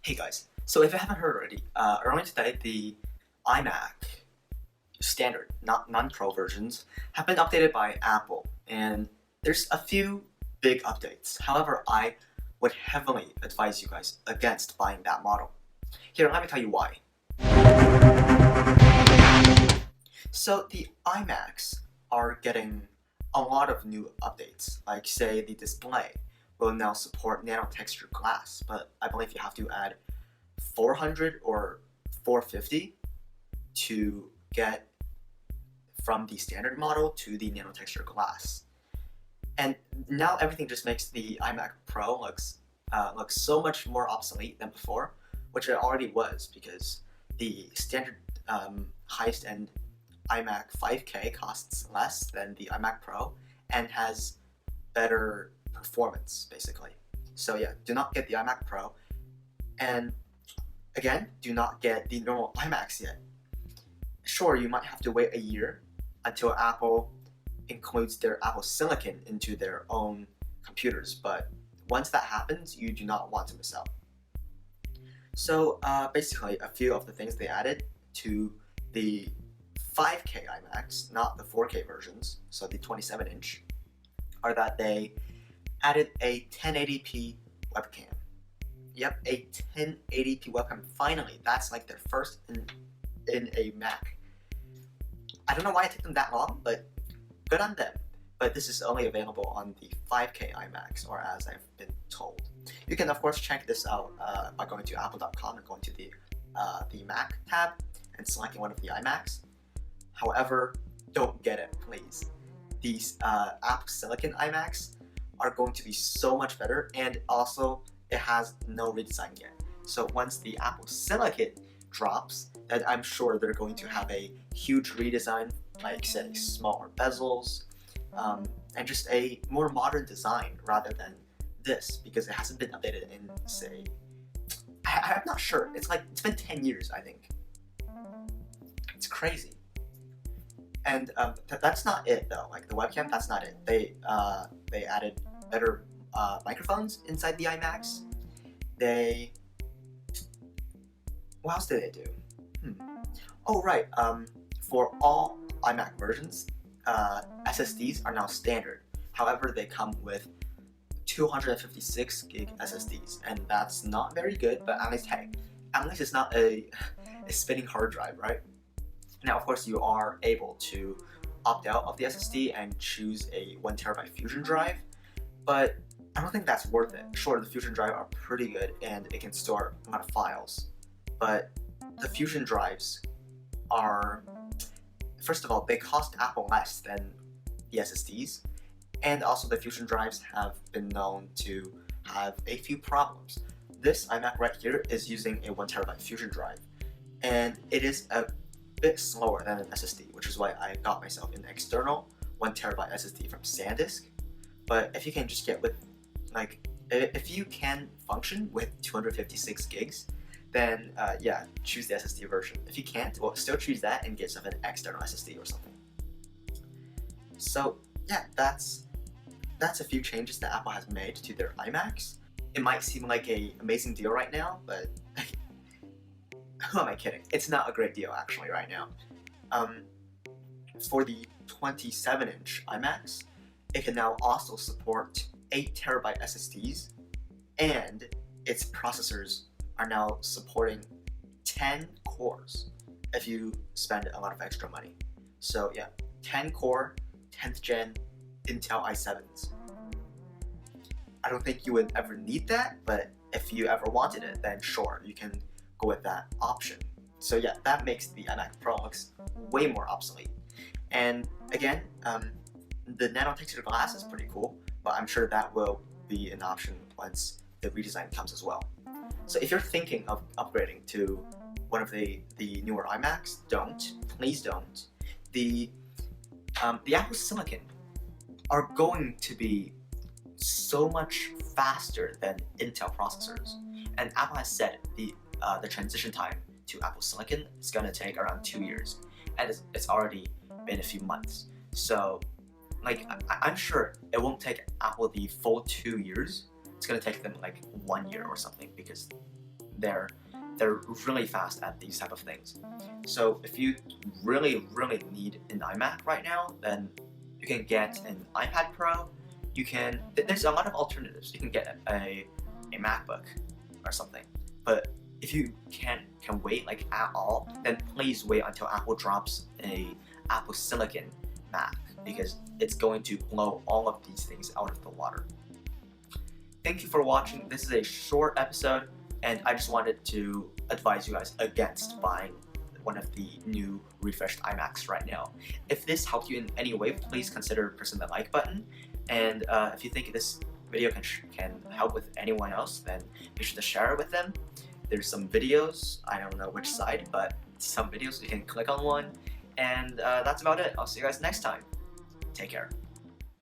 Hey guys, so if you haven't heard already, earlier today the iMac standard, not non-Pro versions, have been updated by Apple, and there's a few big updates. However, I would heavily advise you guys against buying that model. Here, let me tell you why. So the iMacs are getting a lot of new updates, like say the display will now support Nano Texture Glass, but I believe you have to add 400 or 450 to get from the standard model to the Nano Texture Glass. And now everything just makes the iMac Pro look so much more obsolete than before, which it already was because the standard highest end iMac 5K costs less than the iMac Pro and has better performance basically. So yeah, do not get the iMac Pro, and again, do not get the normal iMacs yet. Sure, you might have to wait a year until Apple includes their Apple Silicon into their own computers, but once that happens, you do not want to miss out. So basically, a few of the things they added to the 5K iMacs, not the 4K versions, so the 27-inch, are that they added a 1080p webcam. Yep, a 1080p webcam. Finally, that's like their first in a Mac. I don't know why it took them that long, but good on them. But this is only available on the 5K iMacs, or as I've been told. You can of course check this out by going to apple.com and going to the Mac tab and selecting one of the iMacs. However, don't get it, please. These Apple Silicon iMacs are going to be so much better, and also it has no redesign yet. So once the Apple Silicon drops, then I'm sure they're going to have a huge redesign, like say smaller bezels, and just a more modern design rather than this, because it hasn't been updated in say, I'm not sure. It's been 10 years, I think. It's crazy. And that's not it though. Like the webcam, that's not it. They added better microphones inside the iMacs. What else did they do? Oh right. For all iMac versions, SSDs are now standard. However, they come with 256 gig SSDs, and that's not very good. But at least it's not a spinning hard drive, right? Now, of course, you are able to opt out of the SSD and choose a 1TB Fusion drive, but I don't think that's worth it. Sure, the Fusion drive are pretty good and it can store a lot of files, but the Fusion drives are, first of all, they cost Apple less than the SSDs, and also the Fusion drives have been known to have a few problems. This iMac right here is using a 1TB Fusion drive, and it is a bit slower than an SSD, which is why I got myself an external 1TB SSD from SanDisk. But if you can just get with, if you can function with 256 gigs, then yeah, choose the SSD version. If you can't, well, still choose that and get yourself an external SSD or something. So yeah, that's a few changes that Apple has made to their iMacs. It might seem like an amazing deal right now, but who am I kidding? It's not a great deal actually right now. For the 27-inch iMacs, it can now also support 8TB SSDs, and its processors are now supporting 10 cores if you spend a lot of extra money. So yeah, 10 core, 10th gen Intel i7s. I don't think you would ever need that, but if you ever wanted it, then sure, you can go with that option. So yeah, that makes the iMac Pro looks way more obsolete. And again, the Nano Texture Glass is pretty cool, but I'm sure that will be an option once the redesign comes as well. So if you're thinking of upgrading to one of the newer iMacs, please don't. The Apple Silicon are going to be so much faster than Intel processors, and Apple has said the transition time to Apple Silicon is going to take around 2 years, and it's already been a few months. So I'm sure it won't take Apple the full 2 years. It's going to take them like 1 year or something, because they're really fast at these type of things. So if you really need an iMac right now, then you can get an iPad Pro. There's a lot of alternatives. You can get a MacBook or something. But if you can wait like at all, then please wait until Apple drops a Apple Silicon Mac, because it's going to blow all of these things out of the water. Thank you for watching. This is a short episode, and I just wanted to advise you guys against buying one of the new refreshed iMacs right now. If this helped you in any way, please consider pressing the like button. And if you think this video can help with anyone else, then be sure to share it with them. There's some videos, I don't know which side, but some videos you can click on one. And that's about it. I'll see you guys next time. Take care.